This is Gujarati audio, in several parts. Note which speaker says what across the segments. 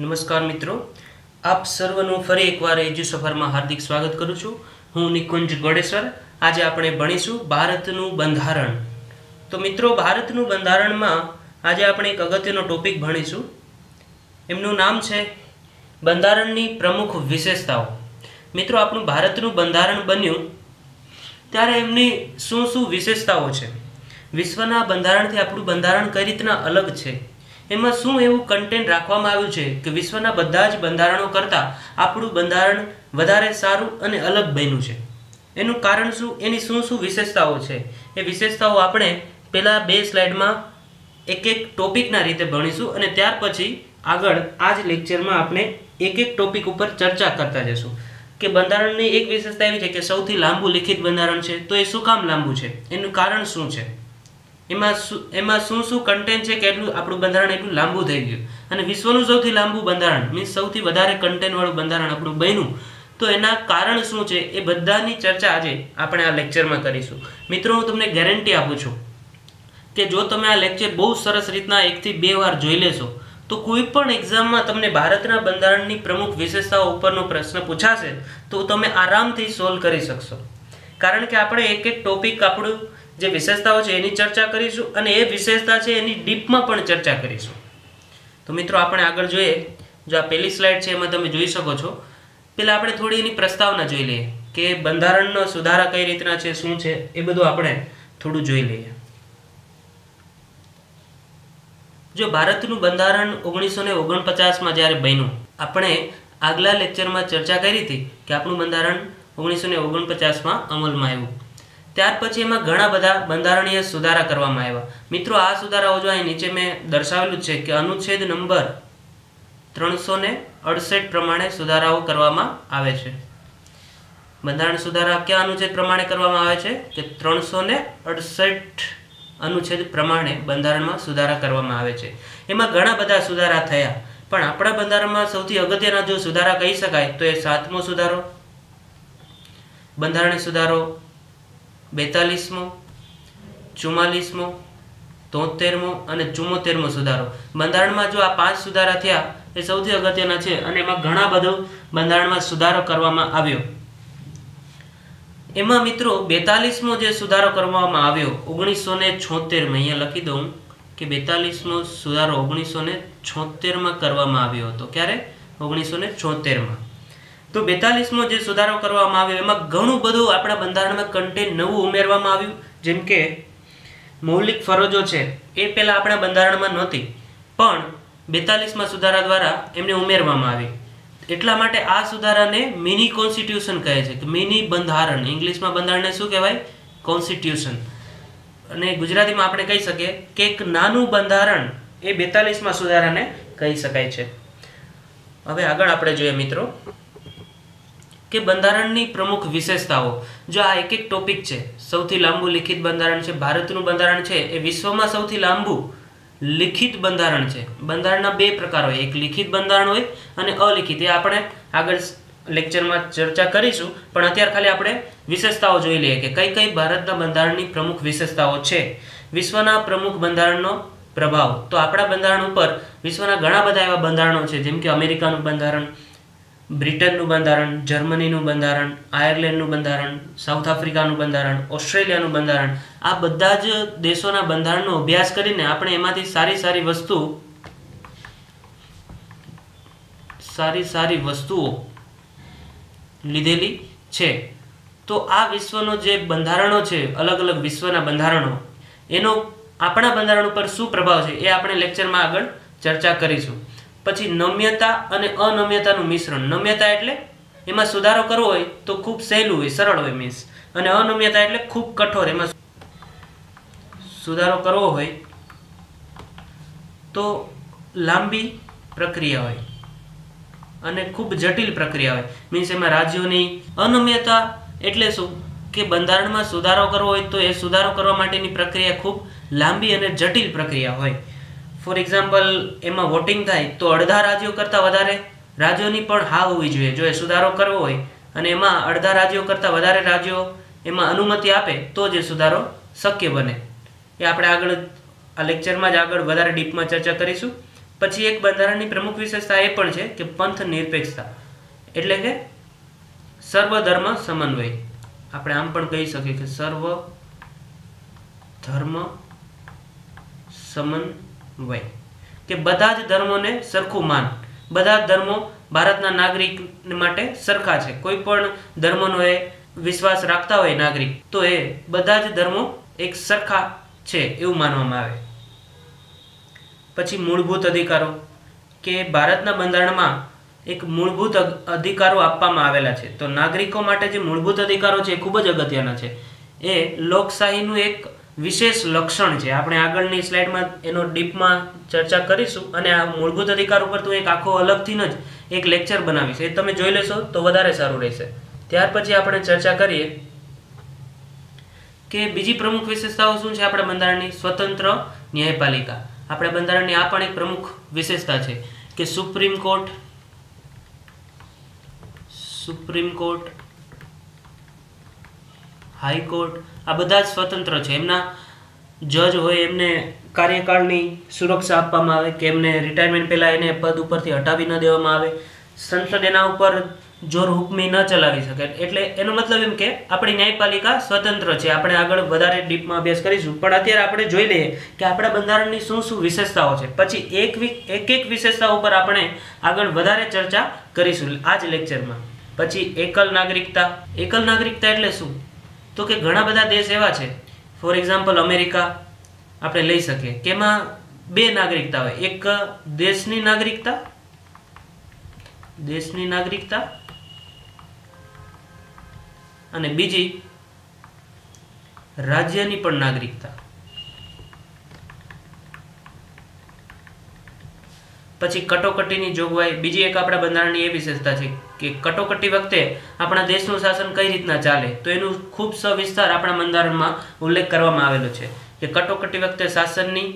Speaker 1: નમસ્કાર મિત્રો, આપ સર્વનું ફરી એકવાર એજ્યુ સફરમાં હાર્દિક સ્વાગત કરું છું. હું નિકુંજ ગોડેસર. આજે આપણે ભણીશું ભારતનું બંધારણ. તો મિત્રો, ભારતનું બંધારણમાં આજે આપણે એક અગત્યનો ટોપિક ભણીશું. એમનું નામ છે બંધારણની પ્રમુખ વિશેષતાઓ. મિત્રો, આપણું ભારતનું બંધારણ બન્યું ત્યારે એમની શું શું વિશેષતાઓ છે, વિશ્વના બંધારણથી આપણું બંધારણ કઈ રીતના અલગ છે, એમાં શું એવું કન્ટેન્ટ રાખવામાં આવ્યું છે કે વિશ્વના બધા જ બંધારણો કરતાં આપણું બંધારણ વધારે સારું અને અલગ બન્યું છે. એનું કારણ શું, એની શું શું વિશેષતાઓ છે, એ વિશેષતાઓ આપણે પહેલાં 2 સ્લાઇડમાં એક એક ટોપિકના રીતે ભણીશું અને ત્યાર પછી આગળ આ જ લેક્ચરમાં આપણે એક એક ટોપિક ઉપર ચર્ચા કરતા જઈશું. કે બંધારણની એક વિશેષતા એવી છે કે સૌથી લાંબુ લિખિત બંધારણ છે. તો એ શું કામ લાંબુ છે, એનું કારણ શું છે, એમાં શું શું કન્ટેન્ટ છે કે એટલું આપણું બંધારણ એટલું લાંબુ થઈ ગયું. અને વિશ્વનું સૌથી લાંબુ બંધારણ મીન્સ સૌથી વધારે કન્ટેન્ટવાળું બંધારણ આપણું બન્યું, તો એના કારણ શું છે એ બધાની ચર્ચા આજે આપણે આ લેક્ચરમાં કરીશું. મિત્રો, હું તમને ગેરંટી આપું છું કે જો તમે આ લેક્ચર બહુ સરસ રીતના 1 થી 2 વાર જોઈ લેશો તો કોઈ પણ એક્ઝામમાં તમને ભારતના બંધારણની પ્રમુખ વિશેષતાઓ ઉપરનો પ્રશ્ન પૂછાશે તો તમે આરામથી સોલ્વ કરી શકશો. કારણ કે આપણે એક એક ટોપિક આપણું જે વિશેષતાઓ છે એની ચર્ચા કરીશું અને એ વિશેષતા છે એની ડીપમાં પણ ચર્ચા કરીશું. તો મિત્રો, આપણે આગળ જોઈએ. જો આ પહેલી સ્લાઇડ છે એમાં તમે જોઈ શકો છો. પહેલાં આપણે થોડી એની પ્રસ્તાવના જોઈ લઈએ કે બંધારણનો સુધારા કઈ રીતના છે, શું છે, એ બધું આપણે થોડું જોઈ લઈએ. જો ભારતનું બંધારણ 1949માં જ્યારે બન્યું, આપણે આગલા લેક્ચરમાં ચર્ચા કરી હતી કે આપણું બંધારણ 1949માં અમલમાં આવ્યું. ત્યાર પછી એમાં ઘણા બધા બંધારણીય સુધારા કરવામાં આવ્યા. મિત્રો, આ સુધારાઓ જો અહીં નીચે મેં દર્શાવેલું છે કે અનુચ્છેદ નંબર 368 પ્રમાણે સુધારાઓ કરવામાં આવે છે. બંધારણ સુધારા કયા અનુચ્છેદ પ્રમાણે કરવામાં આવે છે કે 368 અનુચ્છેદ પ્રમાણે બંધારણમાં સુધારા કરવામાં આવે છે. એમાં ઘણા બધા સુધારા થયા, પણ આપણા બંધારણમાં સૌથી અગત્યના જો સુધારા કહી શકાય તો એ 7મો સુધારો, બંધારણીય સુધારો 42મો, 44મો, 73મો અને 74મો સુધારો. બંધારણમાં જો આ 5 સુધારા થયા એ સૌથી અગત્યના છે અને એમાં ઘણા બધો બંધારણમાં સુધારો કરવામાં આવ્યો. એમાં મિત્રો 42મો જે સુધારો કરવામાં આવ્યો 1976માં, અહીંયા લખી દઉં કે 42મો સુધારો 1976માં કરવામાં આવ્યો હતો. ક્યારે? 1976માં. તો 42મો જે સુધારો કરવામાં આવ્યો એમાં ઘણું બધું આપણા બંધારણમાં કન્ટેન્ટ નવું ઉમેરવામાં આવ્યું. જેમ કે મૌલિક ફરજો છે એ પહેલાં આપણા બંધારણમાં નહોતી, પણ 42મા સુધારા દ્વારા એમને ઉમેરવામાં આવી. એટલા માટે આ સુધારાને મિની કોન્સ્ટિટ્યુશન કહે છે, કે મિની બંધારણ. ઇંગ્લિશમાં બંધારણને શું કહેવાય? કોન્સ્ટિટ્યુશન. અને ગુજરાતીમાં આપણે કહી શકીએ કે એક નાનું બંધારણ એ 42મા સુધારાને કહી શકાય છે. હવે આગળ આપણે જોઈએ મિત્રો કે બંધારણની પ્રમુખ વિશેષતાઓ. જો આ એક એક ટોપિક છે, સૌથી લાંબુ લિખિત બંધારણ છે, ભારતનું બંધારણ છે એ વિશ્વમાં સૌથી લાંબુ લિખિત બંધારણ છે. બંધારણના 2 પ્રકાર હોય, એક લિખિત બંધારણ હોય અને અલિખિત. એ આપણે આગળ લેક્ચરમાં ચર્ચા કરીશું, પણ અત્યારે ખાલી આપણે વિશેષતાઓ જોઈ લઈએ કે કઈ કઈ ભારતના બંધારણની પ્રમુખ વિશેષતાઓ છે. વિશ્વના પ્રમુખ બંધારણનો પ્રભાવ. તો આપણા બંધારણ ઉપર વિશ્વના ઘણા બધા એવા બંધારણો છે, જેમ કે અમેરિકાનું બંધારણ, બ્રિટનનું બંધારણ, જર્મનીનું બંધારણ, આયર્લેન્ડનું બંધારણ, સાઉથ આફ્રિકાનું બંધારણ, ઓસ્ટ્રેલિયાનું બંધારણ. આ બધા જ દેશોના બંધારણનો અભ્યાસ કરીને આપણે એમાંથી સારી વસ્તુઓ લીધેલી છે. તો આ વિશ્વનો જે બંધારણો છે, અલગ અલગ વિશ્વના બંધારણો, એનો આપણા બંધારણ ઉપર શું પ્રભાવ છે એ આપણે લેક્ચરમાં આગળ ચર્ચા કરીશું. પછી નમ્યતા અને અનમ્યતાનું મિશ્રણ. નમ્યતા એટલે એમાં સુધારો કરવો હોય તો ખૂબ સહેલું હોય, સરળ હોય મીન્સ, અને અનમ્યતા એટલે ખૂબ કઠોર, એમાં સુધારો કરવો હોય તો લાંબી પ્રક્રિયા હોય અને ખૂબ જટિલ પ્રક્રિયા હોય. મીન્સ એમાં રાજ્યોની અનમ્યતા એટલે શું કે બંધારણમાં સુધારો કરવો હોય તો એ સુધારો કરવા માટેની પ્રક્રિયા ખૂબ લાંબી અને જટિલ પ્રક્રિયા હોય. ફોર એક્ઝામ્પલ, એમાં વોટિંગ થાય તો અડધા રાજ્યો કરતાં વધારે રાજ્યોની પણ હા હોવી જોઈએ જો એ સુધારો કરવો હોય, અને એમાં અડધા રાજ્યો કરતાં વધારે રાજ્યો એમાં અનુમતિ આપે તો જ એ સુધારો શક્ય બને. એ આપણે આગળ આ લેક્ચરમાં જ આગળ વધારે ડીપમાં ચર્ચા કરીશું. પછી એક બંધારણની પ્રમુખ વિશેષતા એ પણ છે કે પંથ નિરપેક્ષતા, એટલે કે સર્વધર્મ સમન્વય. આપણે આમ પણ કહી શકીએ કે સર્વ ધર્મ સમન્વય, કે બધા જ ધર્મોને સરખું માન. બધા જ ધર્મો ભારતના નાગરિક માટે સરખા છે. કોઈ પણ ધર્મનો એ વિશ્વાસ રાખતા હોય નાગરિક, તો એ બધા જ ધર્મો એક સરખા છે એવું માનવામાં આવે. પછી મૂળભૂત અધિકારો, કે ભારતના બંધારણમાં એક મૂળભૂત અધિકારો આપવામાં આવેલા છે. તો નાગરિકો માટે જે મૂળભૂત અધિકારો છે એ ખૂબ જ અગત્યના છે. એ લોકશાહીનું એક વિશેષ લક્ષણ છે. આપણે આગળની સ્લાઇડમાં એનો ડીપમાં ચર્ચા કરીશું, અને આ મૂળભૂત અધિકાર ઉપર તો એક આખો અલગથી જ એક લેક્ચર બનાવીશ, એ તમે જોઈ લેશો તો વધારે સારું રહેશે. ત્યાર પછી આપણે ચર્ચા કરીએ કે બીજી પ્રમુખ વિશેષતાઓ શું છે આપણા બંધારણની. સ્વતંત્ર ન્યાયપાલિકા. આપણા બંધારણની આ પણ એક પ્રમુખ વિશેષતા છે કે સુપ્રીમ કોર્ટ, હાઈકોર્ટ આ બધા જ સ્વતંત્ર છે. એમના જજ હોય એમને કાર્યકાળની સુરક્ષા આપવામાં આવે, કે એમને રિટાયરમેન્ટ પહેલાં એને પદ ઉપરથી હટાવી ન દેવામાં આવે. સંસદ એના ઉપર જોર હુકમી ન ચલાવી શકે. એટલે એનો મતલબ એમ કે આપણી ન્યાયપાલિકા સ્વતંત્ર છે. આપણે આગળ વધારે ડીપમાં અભ્યાસ કરીશું, પણ અત્યારે આપણે જોઈ લઈએ કે આપણા બંધારણની શું શું વિશેષતાઓ છે. પછી એક વિશેષતા ઉપર આપણે આગળ વધારે ચર્ચા કરીશું આ જ લેક્ચરમાં. પછી એકલ નાગરિકતા. એકલ નાગરિકતા એટલે શું? તો કે ઘણા બધા દેશ એવા છે, ફોર એક્ઝામ્પલ અમેરિકા આપણે લઈ શકીએ, કે એમાં બે નાગરિકતા હોય. એક દેશની નાગરિકતા અને બીજી રાજ્યની પણ નાગરિકતા. પછી કટોકટીની જોગવાઈ. બીજી એક આપણા બંધારણની એ વિશેષતા છે કે કટોકટી વખતે આપણા દેશનું શાસન કઈ રીતના ચાલે, તો એનું ખૂબ સવિસ્તાર આપણા બંધારણમાં ઉલ્લેખ કરવામાં આવેલો છે કે કટોકટી વખતે શાસનની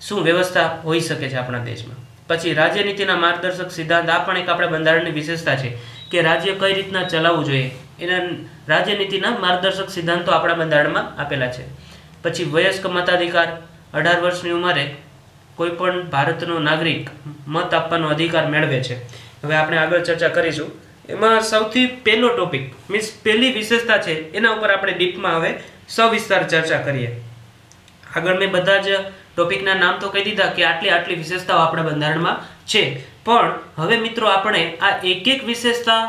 Speaker 1: શું વ્યવસ્થા હોઈ શકે છે આપણા દેશમાં. પછી રાજ્યનીતિના માર્ગદર્શક સિદ્ધાંત. આ પણ એક આપણા બંધારણની વિશેષતા છે કે રાજ્ય કઈ રીતના ચલાવવું જોઈએ, એના રાજ્યનીતિના માર્ગદર્શક સિદ્ધાંતો આપણા બંધારણમાં આપેલા છે. પછી વયસ્ક મતાધિકાર. 18 વર્ષની ઉંમરે કોઈ પણ ભારતનો નાગરિક મત આપવાનો અધિકાર મેળવે છે. હવે આપણે આગળ ચર્ચા કરીશું. એમાં સૌથી પહેલો ટોપિક મીન્સ પહેલી વિશેષતા છે, એના ઉપર આપણે ડીપમાં હવે સવિસ્તાર ચર્ચા કરીએ. આગળ મેં બધા જ ટોપિકના નામ તો કહી દીધા કે આટલી વિશેષતાઓ આપણા બંધારણમાં છે, પણ હવે મિત્રો આપણે આ એક વિશેષતા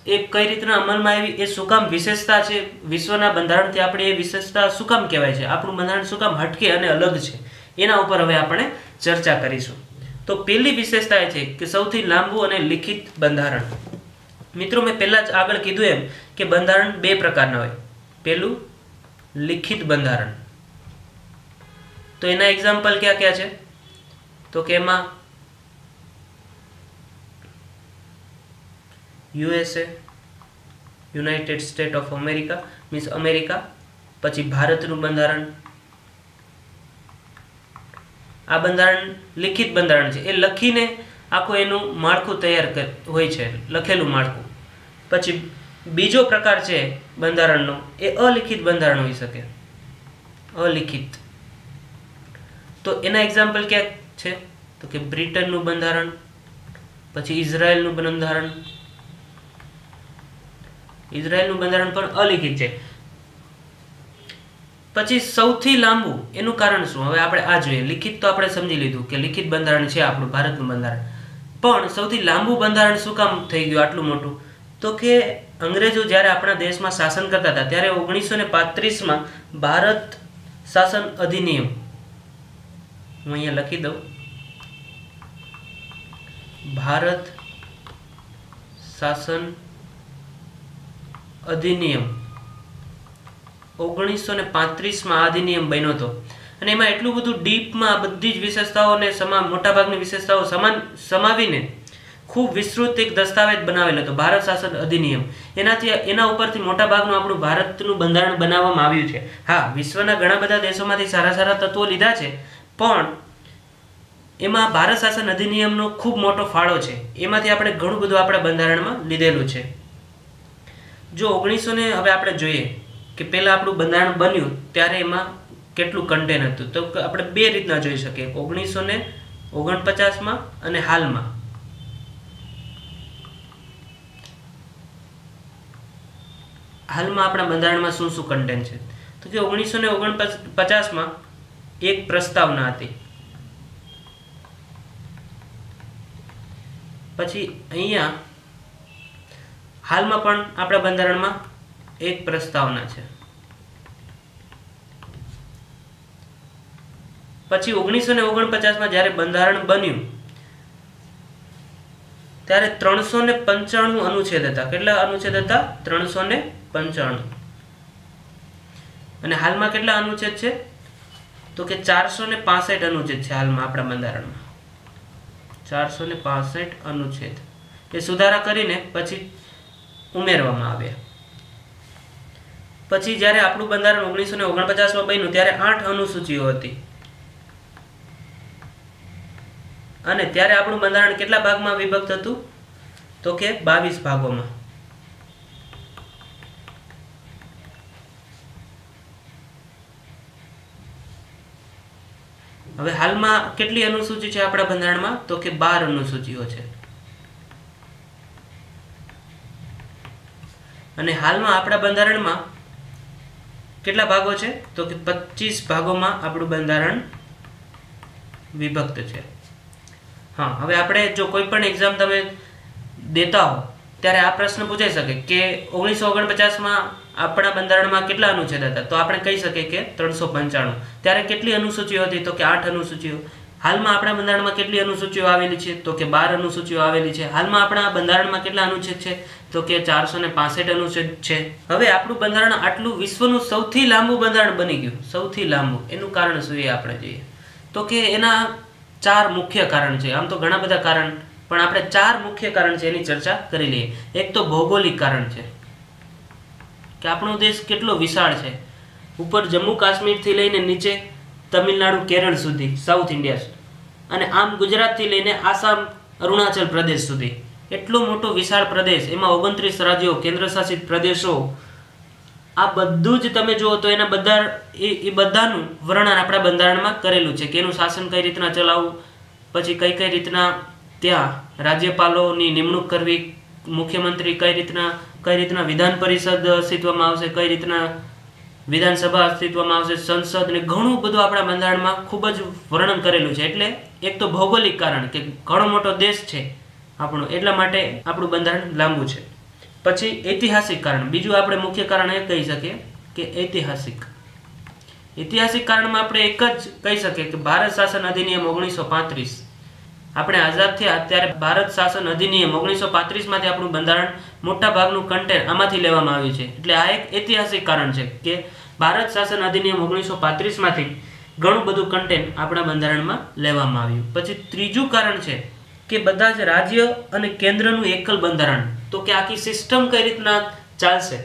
Speaker 1: એ કઈ રીતના અમલમાં આવી, એ શું કામ વિશેષતા છે, વિશ્વના બંધારણથી આપણે એ વિશેષતા શું કામ કહેવાય છે, આપણું બંધારણ શું કામ હટકે અને અલગ છે, એના ઉપર હવે આપણે ચર્ચા કરીશું. તો પહેલી વિશેષતા એ છે કે સૌથી લાંબુ અને લિખિત બંધારણ. મિત્રો મેં પહેલા જ આગળ કીધું એમ કે બંધારણ બે પ્રકારના હોય. પહેલું લિખિત બંધારણ. તો એના એક્ઝામ્પલ ક્યાં ક્યાં છે? તો કે એમાં USA, United state of America means America. પછી ભારતનું બંધારણ. આ બંધારણ લિખિત બંધારણ છે, એ લખીને આખું એનું માળખું તૈયાર હોય છે, લખેલું માળખું. પછી બીજો પ્રકાર છે બંધારણનો, એ અલિખિત બંધારણ હોઈ શકે. અલિખિત. તો એના એક્ઝામ્પલ ક્યાં છે? તો કે બ્રિટનનું બંધારણ, પછી ઇઝરાયલનું બંધારણ. ઇઝરાયલનું બંધારણ પણ અલિખિત છે. પછી સૌથી લાંબુ એનું કારણ શું? હવે આપણે આ જોઈએ. લિખિત તો આપણે સમજી લીધું કે લિખિત બંધારણ છે આપણું ભારતનું બંધારણ, પણ સૌથી લાંબુ બંધારણ શું કામ થઈ ગયું આટલું મોટું? તો કે અંગ્રેજો જ્યારે આપણા દેશમાં શાસન કરતા હતા ત્યારે 1935માં ભારત શાસન અધિનિયમ, હું અહીંયા લખી દઉં, ભારત શાસન અધિનિયમ 1935માં આ અધિનિયમ બન્યો હતો. અને એમાં એટલું બધું ડીપમાં બધી જ વિશેષતાઓને મોટાભાગની વિશેષતાઓ સમાવીને ખૂબ વિસ્તૃત એક દસ્તાવેજ બનાવેલો હતો, ભારત શાસન અધિનિયમ. એના ઉપરથી મોટાભાગનું આપણું ભારતનું બંધારણ બનાવવામાં આવ્યું છે. હા, વિશ્વના ઘણા બધા દેશોમાંથી સારા સારા તત્વો લીધા છે, પણ એમાં ભારત શાસન અધિનિયમનો ખૂબ મોટો ફાળો છે. એમાંથી આપણે ઘણું બધું આપણા બંધારણમાં લીધેલું છે. જો 1900 હવે આપણે જોઈએ કે પહેલાં આપણું બંધારણ બન્યું ત્યારે એમાં કેટલું કન્ટેન્ટ હતું, તો આપણે બે રીતના જોઈ શકીએ. 1935 49માં અને હાલમાં આપણા બંધારણમાં શું શું કન્ટેન્ટ છે? તો કે 1949માં એક પ્રસ્તાવના હતી, પછી અહીંયા હાલમાં પણ આપણા બંધારણમાં એક પ્રસ્તાવના છે, પછી 1949માં જ્યારે બંધારણ બન્યું ત્યારે 395 અનુચ્છેદ હતા. કેટલા અનુચ્છેદ હતા? 395. અને હાલમાં કેટલા અનુચ્છેદ છે? તો કે 465 અનુચ્છેદ છે હાલમાં આપણા બંધારણમાં. 465 અનુચ્છેદ એ સુધારા કરીને પછી ઉમેરવામાં આવ્યા. પછી જ્યારે આપણું બંધારણ 1949માં બન્યું ત્યારે 8 અનુસૂચિઓ હતી, અને ત્યારે આપણું બંધારણ કેટલા ભાગમાં વિભક્ત હતું? તો કે 22 ભાગોમાં. હવે હાલમાં કેટલી અનુસૂચિ છે આપણા બંધારણમાં? તો કે 12 અનુસૂચિઓ છે. અને હાલમાં આપણા બંધારણમાં કેટલા ભાગો છે? તો કે 25 ભાગોમાં આપણું બંધારણ વિભક્ત છે. હા, હવે આપણે જો કોઈ પણ એક્ઝામ તમે દેતા હો ત્યારે આ પ્રશ્ન પૂછાઈ શકે કે 1949માં આપણા બંધારણમાં કેટલા અનુચ્છેદ હતા? તો આપણે કહી શકીએ કે 395. ત્યારે કેટલી અનુસૂચિઓ હતી? તો કે 8 અનુસૂચિઓ. હાલમાં આપણા બંધારણમાં કેટલી અનુસૂચિઓ આવેલી છે? તો કે 12 અનુસૂચિઓ આવેલી છે. હાલમાં આપણા બંધારણમાં કેટલા અનુચ્છેદ છે? તો કે 465 અનુચ્છેદ છે. હવે આપણું બંધારણ આટલું વિશ્વનું સૌથી લાંબુ બંધારણ બની ગયું, સૌથી લાંબુ, એનું કારણ શું એ આપણે જોઈએ તો કે એના 4 મુખ્ય કારણ છે. આમ તો ઘણા બધા કારણ, પણ આપણે 4 મુખ્ય કારણ છે એની ચર્ચા કરી લઈએ. એક તો ભૌગોલિક કારણ છે કે આપણો દેશ કેટલો વિશાળ છે. ઉપર જમ્મુ કાશ્મીરથી લઈને નીચે તમિલનાડુ, કેરળ સુધી, સાઉથ ઇન્ડિયા સુધી, અને આમ ગુજરાતથી લઈને આસામ, અરુણાચલ પ્રદેશ સુધી એટલો મોટો વિશાળ પ્રદેશ, એમાં 29 રાજ્યો, કેન્દ્રશાસિત પ્રદેશો, આ બધું જ તમે જુઓ તો એના બધા એ બધાનું વર્ણન આપણા બંધારણમાં કરેલું છે કે એનું શાસન કઈ રીતના ચલાવવું, પછી કઈ કઈ રીતના ત્યાં રાજ્યપાલોની નિમણૂક કરવી, મુખ્યમંત્રી કઈ રીતના વિધાન પરિષદ અસ્તિત્વમાં આવશે, કઈ રીતના વિધાનસભા અસ્તિત્વમાં આવશે, સંસદ, ને ઘણું બધું આપણા બંધારણમાં ખૂબ જ વર્ણન કરેલું છે. એટલે એક તો ભૌગોલિક કારણ કે ઘણો મોટો દેશ છે આપણો, એટલા માટે આપણું બંધારણ લાંબુ છે. પછી ઐતિહાસિક કારણ, બીજું આપણે મુખ્ય કારણ એ કહી શકીએ કે ઐતિહાસિક કારણમાં આપણે એક જ કહી શકીએ કે ભારત શાસન અધિનિયમ 1935. આપણે આઝાદ થયા ત્યારે ભારત શાસન અધિનિયમ 1935માંથી આપણું બંધારણ મોટા ભાગનું કન્ટેન્ટ આમાંથી લેવામાં આવ્યું છે. એટલે આ એક ઐતિહાસિક કારણ છે કે ભારત શાસન અધિનિયમ 1935માંથી ઘણું બધું કન્ટેન્ટ આપણા બંધારણમાં લેવામાં આવ્યું. પછી ત્રીજું કારણ છે કે બધા જ રાજ્ય અને કેન્દ્રનું એકલ બંધારણ. તો કે આખી સિસ્ટમ કઈ રીતના ચાલશે,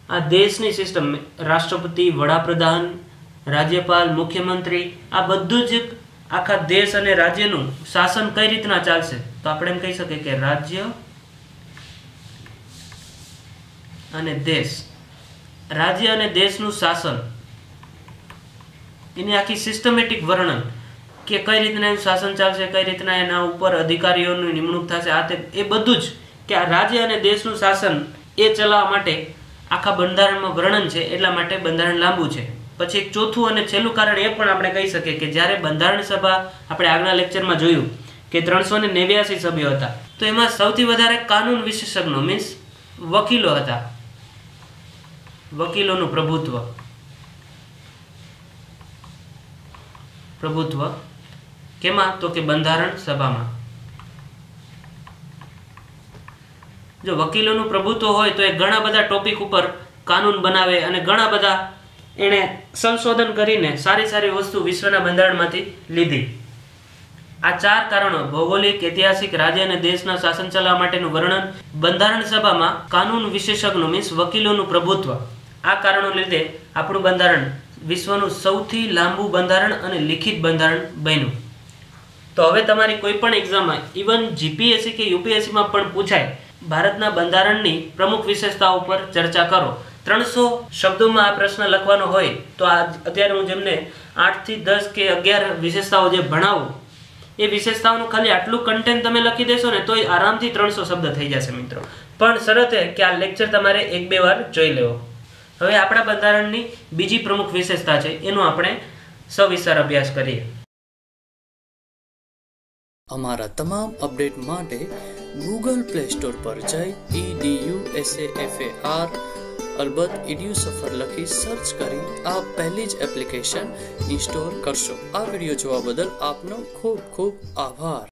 Speaker 1: આ દેશની સિસ્ટમ, રાષ્ટ્રપતિ, વડાપ્રધાન, રાજ્યપાલ, મુખ્યમંત્રી, આ બધું જ આખા દેશ અને રાજ્યનું શાસન કઈ રીતના ચાલશે? તો આપણે એમ કહી શકીએ કે રાજ્ય અને દેશ, રાજ્ય અને દેશનું શાસન, એની આખી સિસ્ટમેટિક વર્ણન કે કઈ રીતના એનું શાસન ચાલશે, કઈ રીતના એના ઉપર અધિકારીઓની નિમણૂક થશે, આ તે એ બધું જ કે આ રાજ્ય અને દેશનું શાસન એ ચલાવવા માટે આખા બંધારણમાં વર્ણન છે. એટલા માટે બંધારણ લાંબુ છે. પછી એક ચોથું અને છેલ્લું કારણ એ પણ આપણે કહી શકીએ કે જ્યારે બંધારણ સભા, આપણે આગલા લેક્ચરમાં જોયું કે 389 સભ્યો હતા, તો એમાં સૌથી વધારે કાનૂન વિશેષજ્ઞો મીન્સ વકીલો હતા. વકીલોનું પ્રભુત્વ કેમાં? તો કે બંધારણ સભામાં. જો વકીલોનું પ્રભુત્વ હોય તો એ ઘણા બધા ટોપિક ઉપર કાનૂન બનાવે અને ઘણા બધા એણે સંશોધન કરીને સારી વસ્તુ વિશ્વના બંધારણમાંથી લીધી. આ 4 કારણો, ભૌગોલિક, ઐતિહાસિક, રાજ્ય અને દેશના શાસન ચલાવવા માટેનું વર્ણન, બંધારણ સભામાં કાનૂન વિશેષજ્ઞો મીન્સ વકીલોનું પ્રભુત્વ, આ કારણો લીધે આપણું બંધારણ વિશ્વનું સૌથી લાંબુ બંધારણ અને લિખિત બંધારણ બન્યું. તો હવે તમારી કોઈ પણ એક્ઝામમાં, ઇવન જીપીએસસી કે યુપીએસસીમાં પણ પૂછાય, ભારતના બંધારણની પ્રમુખ વિશેષતાઓ પર ચર્ચા કરો. 300 શબ્દોમાં આ પ્રશ્ન લખવાનો હોય તો અત્યારે હું જેમને 8 થી 10 કે 11 વિશેષતાઓ જે ભણાવું એ વિશેષતાઓનું ખાલી આટલું કન્ટેન્ટ તમે લખી દેશો ને તોય આરામથી 300 શબ્દ થઈ જશે મિત્રો. પણ શરત એ કે આ લેક્ચર તમારે 1-2 વાર જોઈ લેવો. હવે આપણા બંધારણની બીજી પ્રમુખ વિશેષતા છે એનો આપણે સવિસ્તાર અભ્યાસ કરીએ.
Speaker 2: અમારા તમામ અપડેટ માટે ગૂગલ પ્લે સ્ટોર પર જઈ EDUSAFAR અલબત્ત EDUSAFAR લખી સર્ચ કરી આપ પહેલી જ એપ્લિકેશન ઇન્સ્ટોલ કરશો. આ વિડીયો જોવા બદલ આપનો ખૂબ ખૂબ આભાર.